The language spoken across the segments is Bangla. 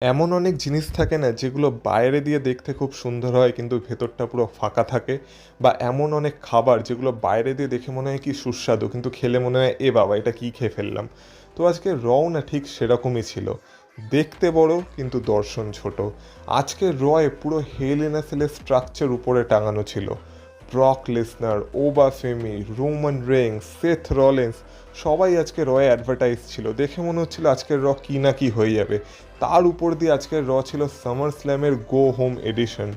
এমন অনেক জিনিস থাকে না যেগুলো বাইরে দিয়ে দেখতে খুব সুন্দর হয় কিন্তু ভেতরটা পুরো ফাঁকা থাকে। বা এমন অনেক খাবার যেগুলো বাইরে দিয়ে দেখে মনে হয় কি সুস্বাদু কিন্তু খেলে মনে হয় এ বাবা এটা কি খেয়ে ফেললাম। তো আজকে রও না ঠিক সেরকমই ছিল। দেখতে বড় কিন্তু দর্শন ছোট। আজকে রয় পুরো হেল ইন আ সেলের স্ট্রাকচার উপরে টাঙানো ছিল। Brock Lesnar, Oba Femi, Roman Reigns, Seth Rollins সবাই আজকে রয়ে অ্যাডভার্টাইজ ছিল, দেখে মনে হচ্ছিল আজকের র কি না কি হয়ে যাবে। তার উপর দিয়ে আজকের র ছিল সামার স্ল্যামের গো হোম এডিশন।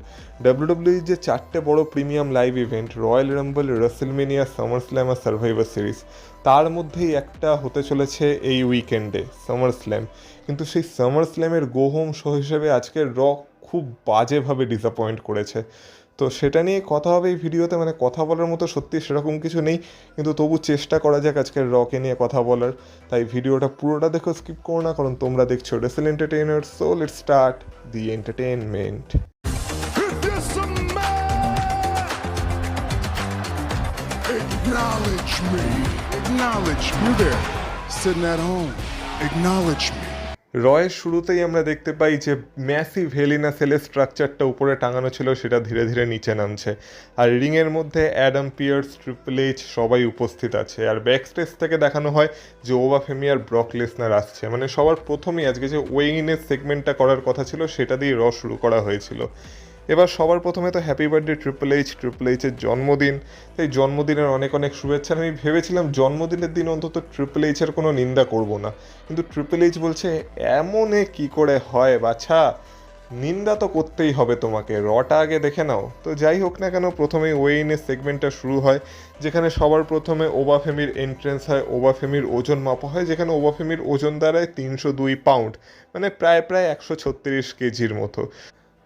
ডাব্লিউডাব্লিউ যে চারটে বড় premium live event Royal Rumble, Wrestlemania, Summer Slam আর সার্ভাইভার সিরিজ, তার মধ্যেই একটা হতে চলেছে এই উইকেন্ডে সামার স্ল্যাম। কিন্তু সেই সামার স্ল্যামের গো হোম শো হিসেবে আজকের র খুব বাজেভাবে ডিসঅ্যাপয়েন্ট করেছে। তো সেটা নিয়ে কথা হবে এই ভিডিওতে, মানে কথা বলার মতো সত্যি সেরকম কিছু নেই, কিন্তু তবু চেষ্টা করা যাক আজকের রকে নিয়ে কথা বলার। তাই ভিডিওটা পুরোটা দেখো, স্কিপ করো না, কারণ তোমরা দেখছো Rachel entertainer. So let's start the entertainment. Acknowledge me. Acknowledge me. You there, sitting at home. Acknowledge me. রয়ের শুরুতেই আমরা দেখতে পাই যে ম্যাসিভ হেলিনা সেলের স্ট্রাকচারটা উপরে টাঙানো ছিল সেটা ধীরে ধীরে নিচে নামছে। আর রিংয়ের মধ্যে অ্যাডাম পিয়ার্স, ট্রিপল এইচ সবাই উপস্থিত আছে। আর ব্যাক স্টেজ থেকে দেখানো হয় যে ওবা ফেমি আর ব্রক লেসনার আসছে। মানে সবার প্রথমেই আজকে যে ওয়েইনের সেগমেন্টটা করার কথা ছিল সেটা দিয়ে শুরু করা হয়েছিল। এবার সবার প্রথমে তো হ্যাপি বার্থডে ট্রিপল এইচের জন্মদিন। তাই জন্মদিনের অনেক অনেক শুভেচ্ছা। আমি ভেবেছিলাম জন্মদিনের দিন অন্তত ট্রিপল এইচের কোনো নিন্দা করব না, কিন্তু ট্রিপল এইচ বলছে এমনে কি করে হয় বাছা, নিন্দা তো করতেই হবে তোমাকে, রটা আগে দেখে নাও। তো যাই হোক না কেন, প্রথমেই ওয়েইনের সেগমেন্টটা শুরু হয়, যেখানে সবার প্রথমে ওবা ফেমির এন্ট্রেন্স হয়। ওবা ফেমির ওজন মাপা হয়, যেখানে ওবা ফেমির ওজন দাঁড়ায় 302 পাউন্ড, মানে প্রায় প্রায় 136 কেজির মতো।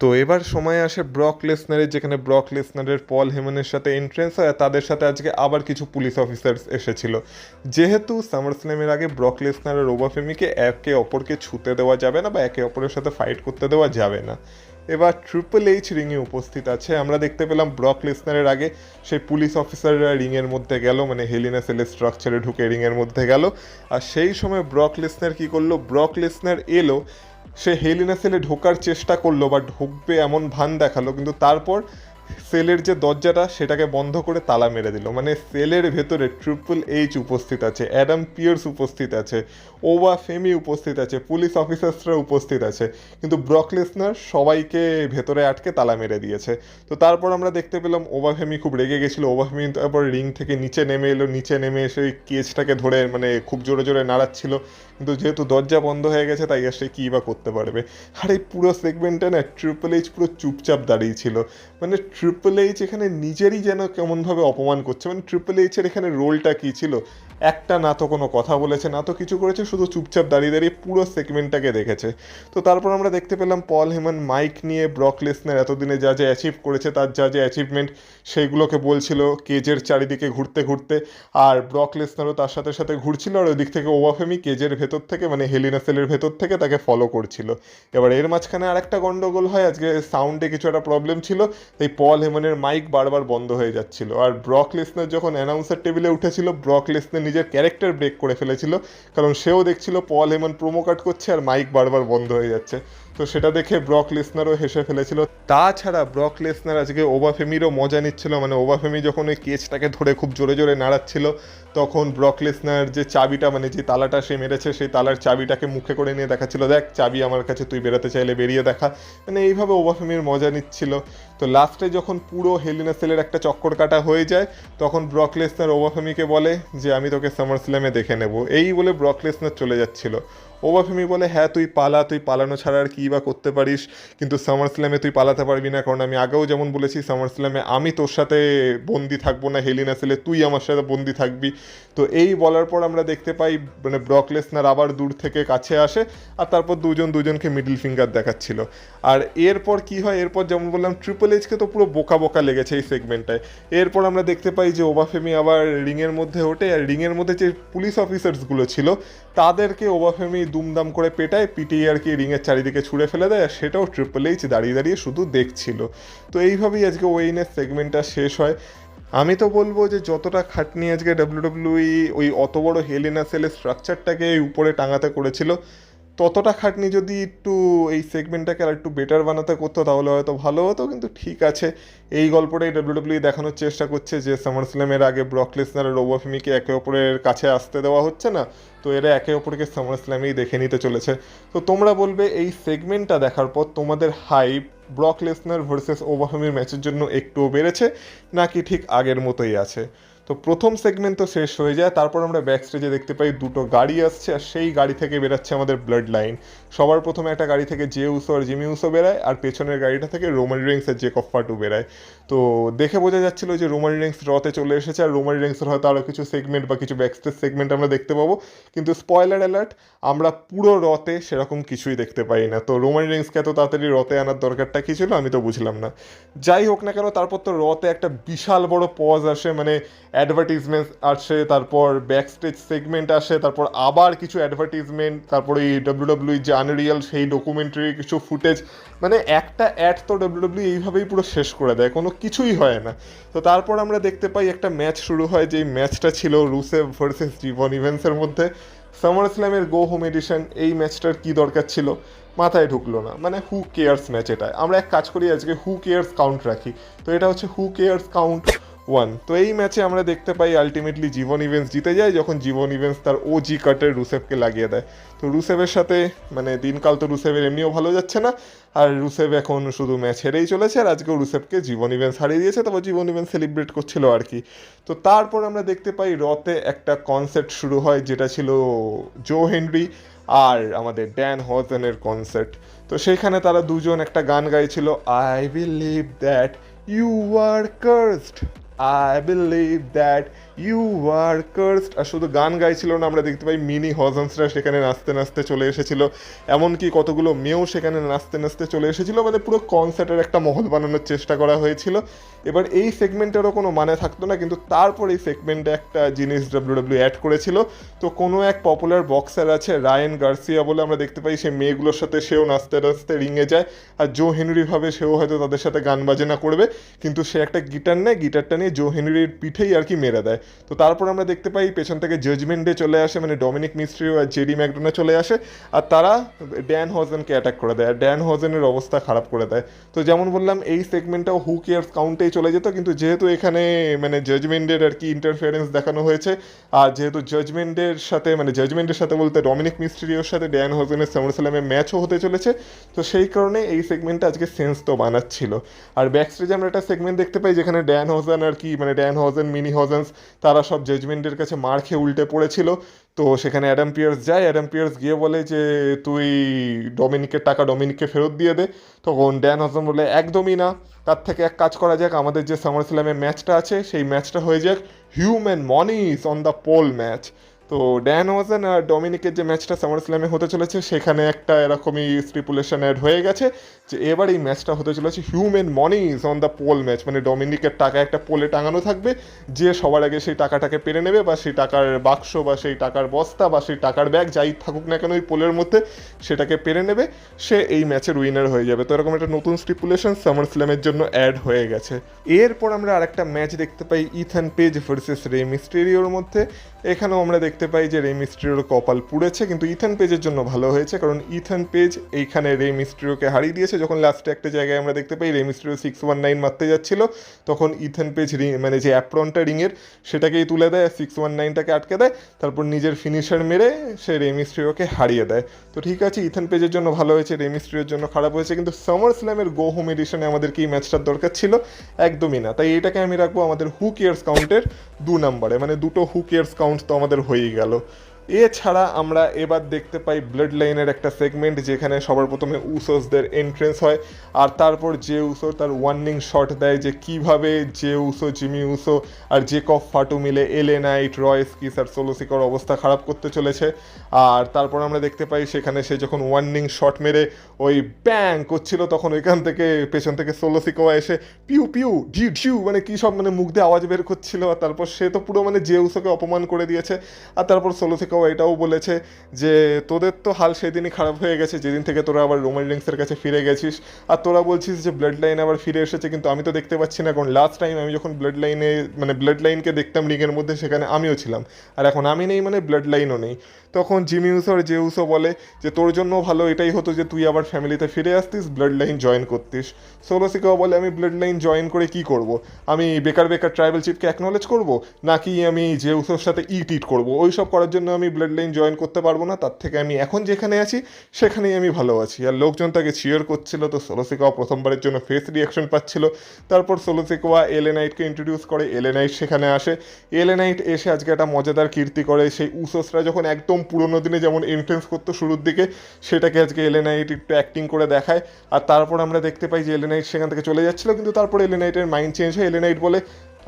তো এবার সময় আসে ব্রক লেসনারের, যেখানে ব্রক লেসনারের পল হেমনের সাথে এন্ট্রেন্স হয়। তাদের সাথে আজকে আবার কিছু পুলিশ অফিসার্স এসেছিল, যেহেতু সামার স্ল্যামের আগে ব্রক লেসনার আর ওবা ফেমিকে একে অপরকে ছুতে দেওয়া যাবে না বা একে অপরের সাথে ফাইট করতে দেওয়া যাবে না। এবার ট্রিপল এইচ রিংয়ে উপস্থিত আছে। আমরা দেখতে পেলাম ব্রক লেসনারের আগে সেই পুলিশ অফিসাররা রিংয়ের মধ্যে গেল, মানে হেলিনা সেলের স্ট্রাকচারে ঢুকে রিংয়ের মধ্যে গেল। আর সেই সময় ব্রক লেসনার কী করলো, ব্রক লেসনার এলো, সে হেলিনা সেলে ঢোকার চেষ্টা করলো বা ঢুকবে এমন ভান দেখালো, কিন্তু তারপর সেলের যে দরজাটা সেটাকে বন্ধ করে তালা মেরে দিল। মানে সেলের ভেতরে ট্রিপল এইচ উপস্থিত আছে, অ্যাডাম পিয়ার্স উপস্থিত আছে, ওবা ফেমি উপস্থিত আছে, পুলিশ অফিসার্সরা উপস্থিত আছে, কিন্তু ব্রক লেসনার সবাইকে ভেতরে আটকে তালা মেরে দিয়েছে। তো তারপর আমরা দেখতে পেলাম ওবা ফেমি খুব রেগে গেছিলো। ওবা ফেমি তারপর রিং থেকে নিচে নেমে এলো, নিচে নেমে এসে ওই কেজটাকে ধরে মানে খুব জোরে জোরে নাড়াচ্ছিল, কিন্তু যেহেতু দরজা বন্ধ হয়ে গেছে তাই আর সে কী বা করতে পারবে। আর এই পুরো সেগমেন্টে না ট্রিপল এইচ পুরো চুপচাপ দাঁড়িয়েছিল। মানে ট্রিপল এইচ এখানে নিজেরই যেন কেমনভাবে অপমান করছে। মানে ট্রিপল এইচের এখানে রোলটা কী ছিল, একটা না তো কোনো কথা বলেছে না তো কিছু করেছে, শুধু চুপচাপ দাঁড়িয়ে দাঁড়িয়ে পুরো সেগমেন্টটাকে দেখেছে। তো তারপর আমরা দেখতে পেলাম পল হেমন মাইক নিয়ে ব্রক লেসনার এতদিনে যা যা অ্যাচিভ করেছে, তার যা যা অ্যাচিভমেন্ট সেইগুলোকে বলছিল কেজের চারিদিকে ঘুরতে ঘুরতে। আর ব্রক লেসনারও তার সাথে সাথে ঘুরছিল, আর ওই দিক থেকে ওবা ফেমি কেজের ভেতর থেকে মানে হেলিনা সেলের ভেতর থেকে তাকে ফলো করছিল। এবার এর মাঝখানে আর একটা গন্ডগোল হয়, আজকে সাউন্ডে কিছু একটা প্রবলেম ছিল, তাই পল হেমনের মাইক বারবার বন্ধ হয়ে যাচ্ছিল। আর ব্রক লেসনার যখন অ্যানাউন্সার টেবিলে উঠেছিল, ব্রক লেসনার নিজের ক্যারেক্টার ব্রেক করে ফেলেছিল, কারণ সেও দেখছিল পল হেমন প্রোমো কাট করছে আর মাইক বারবার বন্ধ হয়ে যাচ্ছে। তো সেটা দেখে ব্রক লেসনারও হেসে ফেলেছিল। তাছাড়া ব্রক লেসনার আজকে ওবা ফেমিরও মজা নিচ্ছিল। মানে ওবা ফেমি যখন ওই কেজটাকে ধরে খুব জোরে জোরে নাড়াচ্ছিল, তখন ব্রক লেসনার যে চাবিটা মানে যে তালাটা সে মেরেছে সেই তালার চাবিটাকে মুখে করে নিয়ে দেখাচ্ছিল, দেখ চাবি আমার কাছে, তুই বেরোতে চাইলে বেরিয়ে দেখা। মানে এইভাবে ওবা ফেমির মজা নিচ্ছিল। তো লাস্টে যখন পুরো হেলিনা সেলের একটা চক্কর কাটা হয়ে যায়, তখন ব্রক লেসনার ওবা ফেমিকে বলে যে আমি তোকে সামার স্ল্যামে দেখে নেব। এই বলে ব্রক লেসনার চলে যাচ্ছিল। ওবা ফেমি বলে হ্যাঁ তুই পালা, তুই পালানো ছাড়া আর কী বা করতে পারিস, কিন্তু সামার স্ল্যামে তুই পালাতে পারবি না, কারণ আমি আগেও যেমন বলেছি সামার স্ল্যামে আমি তোর সাথে বন্দি থাকবো না, হেলিনা সেলে তুই আমার সাথে বন্দি থাকবি। তো এই বলার পর আমরা দেখতে পাই মানে ব্রক লেসনার আবার দূর থেকে কাছে আসে, আর তারপর দুজনকে মিডল ফিঙ্গার দেখাচ্ছিল। আর এরপর কি হয়, এরপর যেমন বললাম ট্রিপল এইচকে তো পুরো বোকা বোকা লেগেছে এই সেগমেন্টটায়। এরপর আমরা দেখতে পাই যে ওবা ফেমি আবার রিংয়ের মধ্যে ওঠে, আর রিংয়ের মধ্যে যে পুলিশ অফিসার্সগুলো ছিল তাদেরকে ওবা ফেমি দুমদাম করে পিটিয়ে আর কি রিংয়ের চারিদিকে ছুঁড়ে ফেলে দেয়, আর সেটাও ট্রিপল এইচ দাঁড়িয়ে দাঁড়িয়ে শুধু দেখছিল। তো এইভাবেই আজকে ওয়েইনের সেগমেন্টটা শেষ হয়। আমি তো বলবো যে যতটা খাটনি আজকে ডাব্লিউডাব্লিউই ওই অত বড় হেলিনা সেলের স্ট্রাকচারটাকে উপরে টাঙাতে করেছিল, ততটা খাটনি যদি একটু এই সেগমেন্টটাকে আর একটু বেটার বানাতে করতো তাহলে হয়তো ভালো হতো, কিন্তু ঠিক আছে, এই গল্পটাই ডাব্লিউডাব্লিউ দেখানোর চেষ্টা করছে যে সামার স্ল্যামের আগে ব্রক লেসনার আর রোবো ফিমিকে একে অপরের কাছে আসতে দেওয়া হচ্ছে না, তো এরা একে অপরকে সামার স্ল্যামেই দেখে নিতে চলেছে। তো তোমরা বলবে এই সেগমেন্টটা দেখার পর তোমাদের হাইপ ব্রক লেসনার ভার্সেস ওভারহমির ম্যাচের জন্য একটুও বেড়েছে নাকি ঠিক আগের মতোই আছে? তো প্রথম সেগমেন্ট তো শেষ হয়ে যায়, তারপর আমরা ব্যাক স্টেজে দেখতে পাই দুটো গাড়ি আসছে আর সেই গাড়ি থেকে বেরাচ্ছে আমাদের ব্লাড লাইন। সবার প্রথমে একটা গাড়ি থেকে জে উসো আর জিমি উসো বেরায়, আর পেছনের গাড়িটা থেকে রোমান রিংস আর জেকব ফাটু বেরায়। তো দেখে বোঝা যাচ্ছিল যে রোমান রিংস রতে চলে এসেছে, আর রোমান রিংসের হয়তো আরও কিছু সেগমেন্ট বা কিছু ব্যাক স্টেজ সেগমেন্ট আমরা দেখতে পাবো, কিন্তু স্পয়লার অ্যালার্ট, আমরা পুরো রতে সেরকম কিছুই দেখতে পাই না। তো রোমান রিংসকে এত তাড়াতাড়ি রতে আনার দরকারটা কী ছিল আমি তো বুঝলাম না। যাই হোক না কেন, তারপর তো রতে একটা বিশাল বড় পজ আসে, মানে অ্যাডভার্টিজমেন্ট আসে, তারপর ব্যাক স্টেজ সেগমেন্ট আসে, তারপর আবার কিছু অ্যাডভার্টিজমেন্ট, তারপরে এই ডাব্লিউডাব্লিউ যে আনরিয়াল সেই ডকুমেন্টারি কিছু ফুটেজ, মানে একটা অ্যাড তো ডাব্লিউডাব্লিউ এইভাবেই পুরো শেষ করে দেয়, কোনো কিছুই হয় না। তো তারপর আমরা দেখতে পাই একটা ম্যাচ শুরু হয়, যেই ম্যাচটা ছিল রুসেভ ভার্সেস জীবন ইভেন্টসের মধ্যে, সামার স্ল্যামের গো হোম এডিশন। এই ম্যাচটার কী দরকার ছিল মাথায় ঢুকলো না, মানে হু কেয়ার্স ম্যাচ এটা। আমরা এক কাজ করি, আজকে হু কেয়ার্স কাউন্ট রাখি, তো এটা হচ্ছে হু কেয়ার্স কাউন্ট 1। তো এই ম্যাচে আমরা দেখতে পাই আলটিমেটলি জীবন ইভেন্টস জিতে যায়, যখন জীবন ইভেন্টস তার ওজি কাটের রুসেভকে লাগিয়ে দেয়। তো রুসেভের সাথে মানে দিনকাল তো রুসেভের এমনিও ভালো যাচ্ছে না, আর রুসেভ এখন শুধু ম্যাচ হেরেই চলেছে, আর আজকেও রুসেভকে জীবন ইভেন্টস হারিয়ে দিয়েছে, তারপর জীবন ইভেন্টস সেলিব্রেট করছিল আর কি। তো তারপর আমরা দেখতে পাই রতে একটা কনসার্ট শুরু হয়, যেটা ছিল জো হেনরি আর আমাদের ড্যান হজেনের কনসার্ট। তো সেইখানে তারা দুজন একটা গান গাইছিল, I believe that you are cursed, I believe that you are cursed. আর শুধু গান গাইছিল না, আমরা দেখতে পাই মিনি হজন্সরা সেখানে নাচতে নাচতে চলে এসেছিল, এমনকি কতগুলো মেয়েও সেখানে নাচতে নাচতে চলে এসেছিল, মানে পুরো কনসার্টের একটা মহল বানানোর চেষ্টা করা হয়েছিল। এবার এই সেগমেন্টেরও কোনো মানে থাকতো না, কিন্তু তারপর এই সেগমেন্টে একটা জিনিস ডাব্লিউডাব্লিউ অ্যাড করেছিল। তো কোনো এক পপুলার বক্সার আছে রায়ান গার্সিয়া বলে, আমরা দেখতে পাই সে মেয়েগুলোর সাথে সেও নাচতে নাচতে রিংয়ে যায়, আর জো হেনরি ভাবে সেও হয়তো তাদের সাথে গান বাজনা করবে, কিন্তু সে একটা গিটার নেয়, গিটারটা নিয়ে জো হেনরির পিঠেই আর কি মেরে দেয়। তো তারপর আমরা দেখতে পাই পেছন থেকে জাজমেন্ট ডে চলে আসে, মানে ডমিনিক মিস্ট্রিও আর জেরি ম্যাকডোনা চলে আসে, আর তারা ড্যান হজেনকে অ্যাটাক করে দেয়, আর ড্যান হজেনের অবস্থা খারাপ করে দেয়। তো যেমন বললাম এই সেগমেন্টটাও হু কেয়ার্স কাউন্টেই চলে যেত, কিন্তু যেহেতু এখানে মানে জাজমেন্টের আর কি ইন্টারফিয়ারেন্স দেখানো হয়েছে, আর যেহেতু জাজমেন্টের সাথে বলতে ডমিনিক মিস্ট্রিওর সাথে ড্যান হজেনের সামারস্ল্যামে ম্যাচও হতে চলেছে, তো সেই কারণে এই সেগমেন্টটা আজকে সেন্স তো বানাচ্ছিল। আর ব্যাক স্টেজে আমরা একটা সেগমেন্ট দেখতে পাই যেখানে ড্যান হজেন আর কি মানে ড্যান হজেন মিনি হজেন্স তারা সব জাজমেন্টের কাছে মার খেয়ে উল্টে পড়েছিল। তো সেখানে অ্যাডাম পিয়ার্স যায়, অ্যাডাম পিয়ার্স গিয়ে বলে যে তুই ডমিনিকের টাকা ডমিনিককে ফেরত দিয়ে দে। তখন ড্যান হজেন বলে একদমই না, তার থেকে এক কাজ করা যাক, আমাদের যে সামার স্ল্যামের ম্যাচটা আছে সেই ম্যাচটা হয়ে যাক human monies on the pole match. তো ড্যান ওয়াজন আর ডমিনিকের যে ম্যাচটা সামার স্ল্যামে হতে চলেছে সেখানে একটা এরকমই স্টিপুলেশন অ্যাড হয়ে গেছে যে এবার এই ম্যাচটা হতে চলেছে human monies on the pole match, মানে ডমিনিকের টাকা একটা পোলে টাঙানো থাকবে, যে সবার আগে সেই টাকাটাকে পেরে নেবে, বা সেই টাকার বাক্স বা সেই টাকার বস্তা বা সেই টাকার ব্যাগ যাই থাকুক না কেন ওই পোলের মধ্যে সেটাকে পেরে নেবে, সে এই ম্যাচের উইনার হয়ে যাবে। তো এরকম একটা নতুন স্টিপুলেশন সামার স্ল্যামের জন্য অ্যাড হয়ে গেছে। এরপর আমরা আরেকটা ম্যাচ দেখতে পাই ইথান পেজ ভার্সেস রে মিস্টেরিওর মধ্যে। এখানেও আমরা দেখতে পাই যে রে মিস্টেরিওর কপাল পুড়েছে, কিন্তু ইথান পেজের জন্য ভালো হয়েছে, কারণ ইথান পেজ এইখানে রে মিস্টেরিওকে হারিয়ে দিয়েছে। যখন লাস্টে একটা জায়গায় আমরা দেখতে পাই রে মিস্টেরিও 619 মারতে যাচ্ছিল, তখন ইথান পেজ রিং মানে যে অ্যাপ্রনটা রিংয়ের সেটাকেই তুলে দেয়, 619টাকে আটকে দেয়, তারপর নিজের ফিনিশার মেরে সে রে মিস্টেরিওকে হারিয়ে দেয়। তো ঠিক আছে, ইথান পেজের জন্য ভালো হয়েছে, রে মিস্টেরিওর জন্য খারাপ হয়েছে, কিন্তু সামার স্ল্যামের গো হোম এডিশনে আমাদের কি ম্যাচটার দরকার ছিল? একদমই না। তাই এটাকে আমি রাখবো আমাদের হু কেয়ার্স কাউন্টের 2 নম্বরে, মানে দুটো হু কেয়ার্স কাউন্ট তো আমাদের হয়েই গেল। এছাড়া আমরা এবার দেখতে পাই ব্লাড লাইনের একটা সেগমেন্ট যেখানে সবার প্রথমে উসোসদের এন্ট্রেন্স হয়, আর তারপর যে উসো তার ওয়ার্নিং শট দেয় যে কিভাবে যে উসো জিমি উসো আর জেকব ফাটু মিলে এলে নাইট রয়েস কিস আর সোলোসিকার অবস্থা খারাপ করতে চলেছে। আর তারপর আমরা দেখতে পাই সেখানে সে যখন ওয়ার্নিং শট মেরে ওই ব্যাং করছিল, তখন ওইখান থেকে পেছন থেকে সোলোসিকাওয়া এসে পিউ পিউ ঢিউ ঢিউ মানে কী সব মানে মুখ দিয়ে আওয়াজ বের করছিল, আর তারপর সে তো পুরো মানে যে উসোকে অপমান করে দিয়েছে। আর তারপর সোলোসিকা সোলোসিকাওয়া এটাও বলেছে যে তোদের তো হাল সেদিনই খারাপ হয়ে গেছে যেদিন থেকে তোরা আবার রোমান রিংসের কাছে ফিরে গেছিস, আর তোরা বলছিস যে ব্লাড লাইন আবার ফিরে এসেছে, কিন্তু আমি তো দেখতে পাচ্ছি না, কারণ লাস্ট টাইম আমি যখন ব্লাড লাইনে মানে ব্লাড লাইনকে দেখতাম রিংয়ের মধ্যে সেখানে আমিও ছিলাম, আর এখন আমি নেই মানে ব্লাড লাইনও নেই। তখন জিমি উসো আর জে উসো বলে যে তোর জন্য ভালো এটাই হতো যে তুই আবার ফ্যামিলিতে ফিরে আসতিস, ব্লাড লাইন জয়েন করতিস। সোলোসিকাওয়া বলে আমি ব্লাড লাইন জয়েন করে কি করব, আমি বেকার বেকার ট্রাইবাল চিফকে অ্যাকনলেজ করব, নাকি আমি যে উসোর সাথে ইট করবো, ওই সব করার জন্য আমি ব্লাড লাইন জয়েন করতে পারবো না, তার থেকে আমি এখন যেখানে আছি সেখানেই আমি ভালো আছি। আর লোকজন তাকে চিয়ার করছিল, তো সোলোসিকাওয়া প্রথমবারের জন্য ফেস রিয়াকশন পাচ্ছিল। তারপর সোলোসিকাওয়া এলএ নাইটকে ইন্ট্রোডিউস করে, এলএ নাইট সেখানে আসে। এলএ নাইট এসে আজকে একটা মজাদার কীর্তি করে, সেই উসোসরা যখন একদম পুরোনো দিনে যেমন এন্ট্রেন্স করতো শুরুর দিকে, সেটাকে আজকে এলএ নাইট একটু অ্যাক্টিং করে দেখায়। আর তারপর আমরা দেখতে পাই যে এলএ নাইট সেখান থেকে চলে যাচ্ছিল, কিন্তু তারপর এলএ নাইটের মাইন্ড চেঞ্জ হয়। এলএ নাইট বলে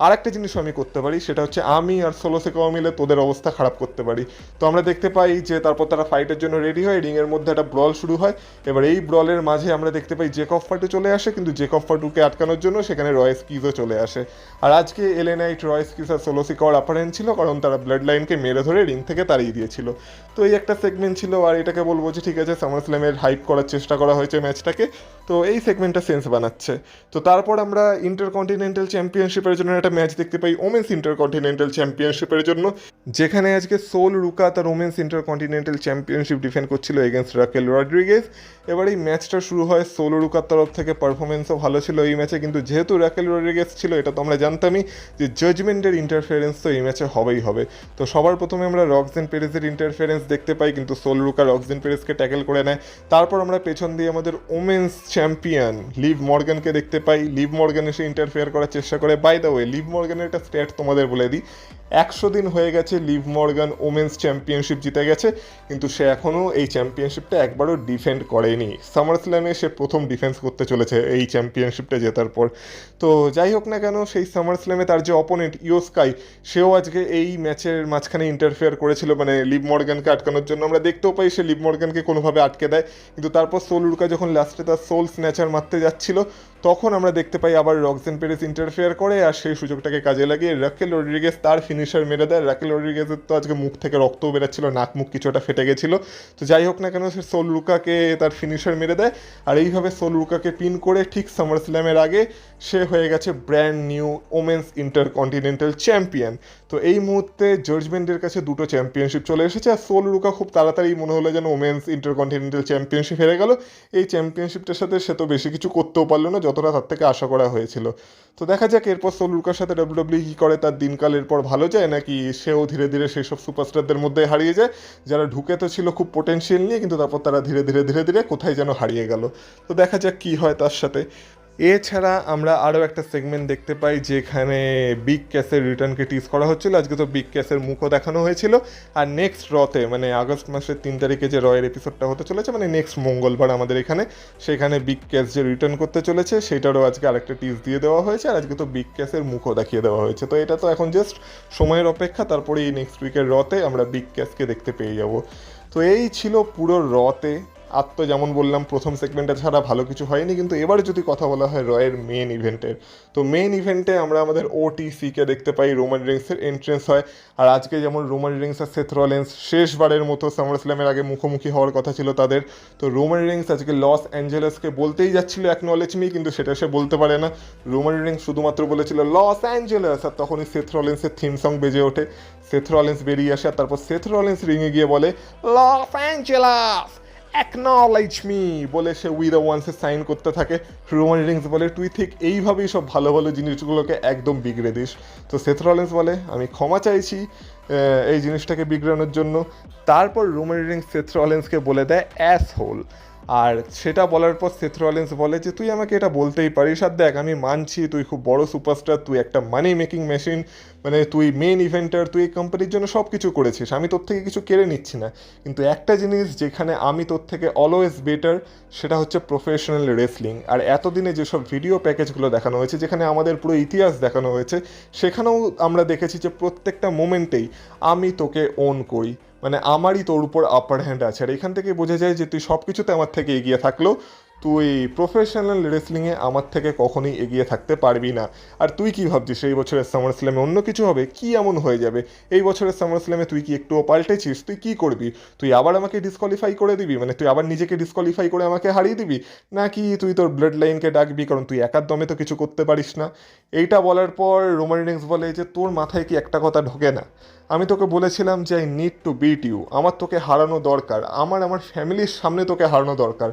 আর একটা জিনিসও আমি করতে পারি, সেটা হচ্ছে আমি আর সোলোসিকাওয়া মিলে তোদের অবস্থা খারাপ করতে পারি। তো আমরা দেখতে পাই যে তারপর তারা ফাইটের জন্য রেডি হয়, রিংয়ের মধ্যে একটা ব্রল শুরু হয়। এবার এই ব্রলের মাঝে আমরা দেখতে পাই জেকব ফাটু চলে আসে, কিন্তু জেকব ফাটুকে আটকানোর জন্য সেখানে রয়েস কিজও চলে আসে। আর আজকে এলএ নাইট, রয়েস কিজ আর সোলোসিকাওয়ার অপারেন্ট ছিল, কারণ তারা ব্লাড লাইনকে মেরে ধরে রিং থেকে তাড়িয়ে দিয়েছিল। তো এই একটা সেগমেন্ট ছিল, আর এটাকে বলবো যে ঠিক আছে সামার স্ল্যামের হাইপ করার চেষ্টা করা হয়েছে ম্যাচটাকে, তো এই সেগমেন্টটা সেন্স বানাচ্ছে। তো তারপর আমরা ইন্টারকন্টিনেন্টাল চ্যাম্পিয়নশিপের জন্য একটা ম্যাচ দেখতে পাই, ওমেন্স ইন্টারকন্টিনেন্টাল চ্যাম্পিয়নশিপের জন্য, যেখানে আজকে সোল রুকা তার ওমেন্স ইন্টারকন্টিনেন্টাল চ্যাম্পিয়নশিপ ডিফেন্ড করছিল এগেনস্ট রাকেল রড্রিগেজ। এবার এই ম্যাচটা শুরু হয়, সোল রুকার তরফ থেকে পারফরমেন্সও ভালো ছিল এই ম্যাচে, কিন্তু যেহেতু রাকেল রড্রিগেজ ছিল এটা তো আমরা জানতামই যে জাজমেন্টের ইন্টারফারেন্স তো এই ম্যাচে হবেই হবে। তো সবার প্রথমে আমরা রক্সেন পেরেজের ইন্টারফারেন্স দেখতে পাই, কিন্তু সোল রুকা রক্সেন পেরেজকে ট্যাকেল করে নেয়। তারপর আমরা পেছন দিয়ে আমাদের ওমেন্স চ্যাম্পিয়ন লিভ মর্গানকে দেখতে পাই, লিভ মর্গান এসে ইন্টারফেয়ার করার চেষ্টা করে। বাই দ্য ওয়ে, লিভ মর্গানের একটা স্ট্যাট তোমাদের বলে দিই, 100 দিন হয়ে গেছে লিভ মর্গান ওমেন্স চ্যাম্পিয়নশিপ জিতে গেছে, কিন্তু সে এখনও এই চ্যাম্পিয়নশিপটা একবারও ডিফেন্ড করেনি। সামার স্ল্যামে সে প্রথম ডিফেন্স করতে চলেছে এই চ্যাম্পিয়নশিপটা জেতার পর। তো যাই হোক না কেন, সেই সামার স্ল্যামে তার যে অপোনেন্ট ইও স্কাই, সেও আজকে এই ম্যাচের মাঝখানে ইন্টারফেয়ার করেছিল, মানে লিভ মর্গানকে আটকানোর জন্য। আমরা দেখতেও পাই সে লিভ মর্গানকে কোনোভাবে আটকে দেয়, কিন্তু তারপর সোল রুকা যখন লাস্টে তার সোল স্ন্যাচার মারতে যাচ্ছিল, তখন আমরা দেখতে পাই আবার রক্সেন পেরেজ ইন্টারফেয়ার করে, আর সেই সুযোগটাকে কাজে লাগিয়ে রাকেল রড্রিগেজ তার ফিনিশার মেরে দেয়। রাকেল রড্রিগেজের তো আজকে মুখ থেকে রক্তও বেরোচ্ছিল, নাক মুখ কিছুটা ফেটে গেছিল। তো যাই হোক না কেন, সে সোল রুকাকে তার ফিনিশার মেরে দেয়, আর এইভাবে সোল রুকাকে পিন করে ঠিক সামার স্ল্যামের আগে সে হয়ে গেছে brand new women's intercontinental champion. তো এই মুহূর্তে জাজমেন্টের কাছে দুটো চ্যাম্পিয়নশিপ চলে এসেছে, আর সোল রুকা খুব তাড়াতাড়ি মনে হলো যেন ওমেন্স ইন্টারকন্টিনেন্টাল চ্যাম্পিয়নশিপ হেরে গেল। এই চ্যাম্পিয়নশিপটার সাথে সে তো বেশি কিছু করতেও পারলো না যতটা তার থেকে আশা করা হয়েছিল। তো দেখা যাক এরপর সোল রুকার সাথে ডাব্লিউডাব্লিউ কী করে, তার দিনকাল এরপর ভালো যায় নাকি সেও ধীরে ধীরে সেই সব সুপারস্টারদের মধ্যে হারিয়ে যায় যারা ঢুকে তো ছিল খুব পোটেনশিয়াল নিয়ে, কিন্তু তারপর তারা ধীরে ধীরে ধীরে ধীরে কোথায় যেন হারিয়ে গেল। তো দেখা যাক কী হয় তার সাথে। এছাড়া আমরা আরও একটা সেগমেন্ট দেখতে পাই যেখানে বিগ ক্যাসের রিটার্নকে টিজ করা হচ্ছিল। আজকে তো বিগ ক্যাসের মুখও দেখানো হয়েছিল, আর নেক্সট রতে মানে আগস্ট মাসের 3 তারিখে যে রয়ের এপিসোডটা হতে চলেছে, মানে নেক্সট মঙ্গলবার আমাদের এখানে, সেখানে বিগ ক্যাস যে রিটার্ন করতে চলেছে সেটারও আজকে আরেকটা টিজ দিয়ে দেওয়া হয়েছে, আর আজকে তো বিগ ক্যাসের মুখও দেখিয়ে দেওয়া হয়েছে। তো এটা তো এখন জাস্ট সময়ের অপেক্ষা, তারপরে এই নেক্সট উইকের রতে আমরা বিগ ক্যাসকে দেখতে পেয়ে যাব। তো এই ছিল পুরো রতে। আর তো যেমন বললাম প্রথম সেগমেন্টটা ছাড়া ভালো কিছু হয়নি, কিন্তু এবার যদি কথা বলা হয় রয়ের মেন ইভেন্টের, তো মেন ইভেন্টে আমরা আমাদের ওটিসিকে দেখতে পাই, রোমান রিংসের এন্ট্রেন্স হয়। আর আজকে যেমন রোমান রিংস আর সেথ রলিন্স শেষবারের মতো সামার স্ল্যামের আগে মুখোমুখি হওয়ার কথা ছিল তাদের, তো রোমান রিংস আজকে লস অ্যাঞ্জেলেসকে বলতেই যাচ্ছিল অ্যাকনলেজ মি, কিন্তু সেটা সে বলতে পারে না। রোমান রিংস শুধুমাত্র বলেছিল লস অ্যাঞ্জেলেস, আর তখনই সেথ রলিন্সের থিম সং বেজে ওঠে। সেথ রলিন্স বেরিয়ে আসে, আর তারপর সেথ রলিন্স রিংয়ে গিয়ে বলে লস অ্যাঞ্জেলেস অ্যাকনলেজ মি বলে সে উই দ্য ওয়ান্সে সাইন করতে থাকে। রোমান রিংস বলে তুই ঠিক এইভাবেই সব ভালো ভালো জিনিসগুলোকে একদম বিগড়ে দিস। তো সেথ রলিন্স বলে আমি ক্ষমা চাইছি এই জিনিসটাকে বিগড়ানোর জন্য। তারপর রোমান রিংস সেথ রলিন্সকে বলে দেয় অ্যাসহোল, আর সেটা বলার পর সেথ রলিন্স বলে যে তুই আমাকে এটা বলতেই পারিস, আর দেখ আমি মানছি তুই খুব বড় সুপারস্টার, তুই একটা মানি মেকিং মেশিন, মানে তুই মেন ইভেন্টার, তুই এই কোম্পানির জন্য সব কিছু করেছিস, আমি তোর থেকে কিছু কেড়ে নিচ্ছি না, কিন্তু একটা জিনিস যেখানে আমি তোর থেকে অলওয়েজ বেটার সেটা হচ্ছে প্রফেশনাল রেসলিং। আর এতদিনে যেসব ভিডিও প্যাকেজগুলো দেখানো হয়েছে, যেখানে আমাদের পুরো ইতিহাস দেখানো হয়েছে, সেখানেও আমরা দেখেছি যে প্রত্যেকটা মোমেন্টেই আমি তোকে ওন করি, মানে আমারই তোর উপর আপার হ্যান্ড আছে। আর এখান থেকে বোঝা যায় যে তুই সব কিছুতে আমার থেকে এগিয়ে থাকলেও তুই প্রফেশনাল রেসলিংয়ে আমার থেকে কখনোই এগিয়ে থাকতে পারবি না। আর তুই কি ভাবছিস এই বছরের সামার স্ল্যামে অন্য কিছু হবে? কি এমন হয়ে যাবে এই বছরের সামার স্ল্যামে? তুই কি একটুও পাল্টেছিস? তুই কি করবি? তুই আবার আমাকে ডিসকোয়ালিফাই করে দিবি, মানে তুই আবার নিজেকে ডিসকোয়ালিফাই করে আমাকে হারিয়ে দিবি, নাকি তুই তোর ব্লাড লাইনকে ডাকবি? কারণ তুই একার দমে তো কিছু করতে পারিস না। এইটা বলার পর রোমান রিংস বলে যে তোর মাথায় কি একটা কথা ঢোকে না? আমি তোকে বলেছিলাম যে I need to beat you, আমার তোকে হারানো দরকার, আমার ফ্যামিলির সামনে তোকে হারানো দরকার,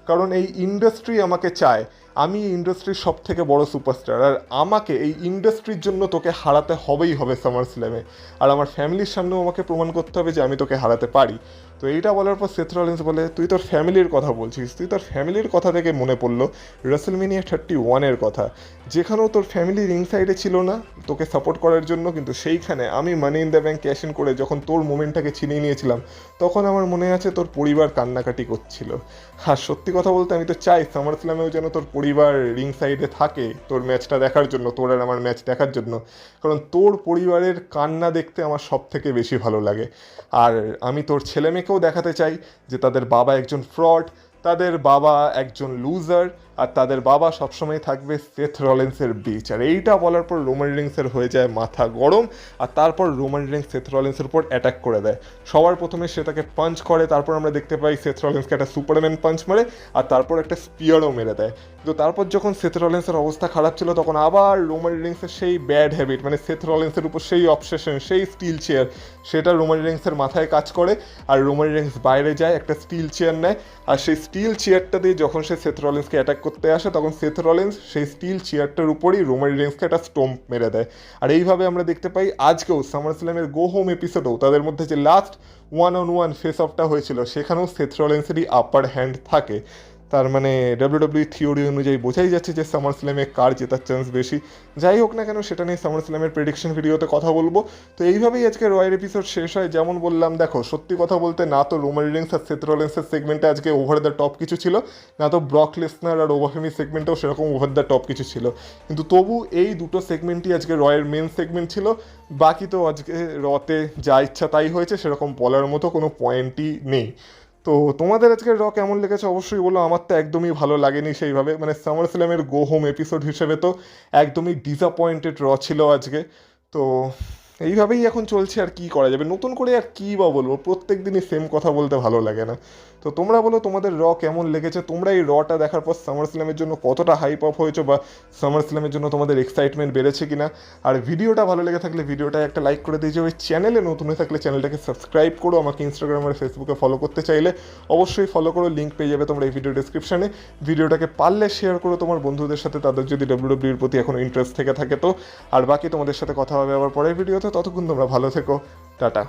কারণ এই ইন্ডাস্ট্রি আমাকে চায়, আমি ইন্ডাস্ট্রির সব থেকে বড় সুপারস্টার, আর আমাকে এই ইন্ডাস্ট্রির জন্য তোকে হারাতে হবেই হবে সামার স্ল্যামে, আর আমার ফ্যামিলির সামনেও আমাকে প্রমাণ করতে হবে যে আমি তোকে হারাতে পারি। তো এইটা বলার পর সেথ রলিন্স বলে তুই তোর ফ্যামিলির কথা বলছিস? তুই তোর ফ্যামিলির কথা থেকে মনে পড়লো রেসলমেনিয়া 31-এর কথা, যেখানেও তোর ফ্যামিলি রিং সাইডে ছিল না তোকে সাপোর্ট করার জন্য, কিন্তু সেইখানে আমি money in the bank cash in করে যখন তোর মোমেন্টটাকে ছিনিয়ে নিয়েছিলাম, তখন আমার মনে আছে তোর পরিবার কান্নাকাটি করছিল। আর সত্যি কথা বলতে আমি তো চাই সামার স্ল্যামেও যেন তোর পরিবার রিং সাইডে থাকে তোর ম্যাচটা দেখার জন্য, তোর আর আমার ম্যাচ দেখার জন্য, কারণ তোর পরিবারের কান্না দেখতে আমার সব থেকে বেশি ভালো লাগে। আর আমি তোর ছেলে মেয়েকেও দেখাতে চাই যে তাদের বাবা একজন ফ্রড, তাদের বাবা একজন লুজার, আর তাদের বাবা সবসময় থাকবে সেথ রলিন্সের বিচ। আর এইটা বলার পর রোমান রিংসের হয়ে যায় মাথা গরম, আর তারপর রোমান রিংস সেথ রলিন্সের উপর অ্যাটাক করে দেয়। সবার প্রথমে সে তাকে পাঞ্চ করে, তারপর আমরা দেখতে পাই সেথ রলিন্সকে একটা সুপারম্যান পাঞ্চ মারে, আর তারপর একটা স্পিয়ারও মেরে দেয়। কিন্তু তারপর যখন সেথ রলিন্সের অবস্থা খারাপ ছিল, তখন আবার রোমান রিংসের সেই ব্যাড হ্যাবিট, মানে সেথ রলিন্সের উপর সেই অবসেশন, সেই স্টিল চেয়ার, সেটা রোমান রিংসের মাথায় কাজ করে। আর রোমান রিংস বাইরে যায়, একটা স্টিল চেয়ার নেয়, আর সেই স্টিল চেয়ারটা দিয়ে যখন সে সেথ রলিন্সকে অ্যাটাক করতে আসে, তখন সেথ রলিন্স সেই স্টিল চেয়ারটার উপরই রোমান রিংসকে একটা স্টোম্প মেরে দেয়। আর এইভাবে আমরা দেখতে পাই আজকেও সামার স্ল্যামের গো হোম এপিসোডেও তাদের মধ্যে যে লাস্ট 1-on-1 ফেস অফটা হয়েছিল, সেখানেও সেথ রলিন্সেরই আপার হ্যান্ড থাকে। তার মানে ডাব্লিউডাব্লিউ থিওরি অনুযায়ী বোঝাই যাচ্ছে যে সামার স্ল্যামে কার জেতার চান্স বেশি। যাই হোক না কেন, সেটা নিয়ে সামার স্ল্যামের প্রেডিকশন ভিডিওতে কথা বলবো। তো এইভাবেই আজকে রয়ের এপিসোড শেষ হয়। যেমন বললাম, দেখো সত্যি কথা বলতে না তো রোমান রিংস আর সেথ রলিন্সের সেগমেন্টে আজকে ওভার দ্য টপ কিছু ছিল, না তো ব্রক লেসনার আর ওভারহেমি সেগমেন্টেও সেরকম ওভার দ্য টপ কিছু ছিল, কিন্তু তবু এই দুটো সেগমেন্টই আজকে রয়ের মেন সেগমেন্ট ছিল। বাকি তো আজকে রতে যা ইচ্ছা তাই হয়েছে, সেরকম বলার মতো কোনো পয়েন্টই নেই। তো তোমাদের আজকে র কেমন লেগেছে অবশ্যই বলো। আমার তো একদমই ভালো লাগেনি সেইভাবে, মানে সামার স্ল্যামের গো হোম এপিসোড হিসেবে তো একদমই ডিসঅ্যাপয়েন্টেড র ছিল আজকে। তো এইভাবেই এখন চলছে, আর কি করা যাবে, নতুন করে আর কী বা বলবো, প্রত্যেক দিনই সেম কথা বলতে ভালো লাগে না। তো তোমরা বলো তোমাদের র কেমন লেগেছে, তোমরা এই রটা দেখার পর সামার স্ল্যামের জন্য কতটা হাইপ আপ হয়েছো, বা সামার স্ল্যামের জন্য তোমাদের এক্সাইটমেন্ট বেড়েছে কিনা। আর ভিডিওটা ভালো লেগে থাকলে ভিডিওটায় একটা লাইক করে দিয়েছো, ওই চ্যানেলে নতুন হয়ে থাকলে চ্যানেলটাকে সাবস্ক্রাইব করো, আমাকে ইনস্টাগ্রাম আর ফেসবুকে ফলো করতে চাইলে অবশ্যই ফলো করো, লিঙ্ক পেয়ে যাবে তোমরা এই ভিডিও ডিসক্রিপশানে। ভিডিওটাকে পারলে শেয়ার করো তোমার বন্ধুদের সাথে, তাদের যদি ডাব্লিউডাব্লিউর প্রতি এখনো ইন্টারেস্ট থেকে থাকে তো। আর বাকি তোমাদের সাথে কথা হবে আবার পরের ভিডিওতে, ততক্ষণ তোমরা ভালো থেকো, টাটা।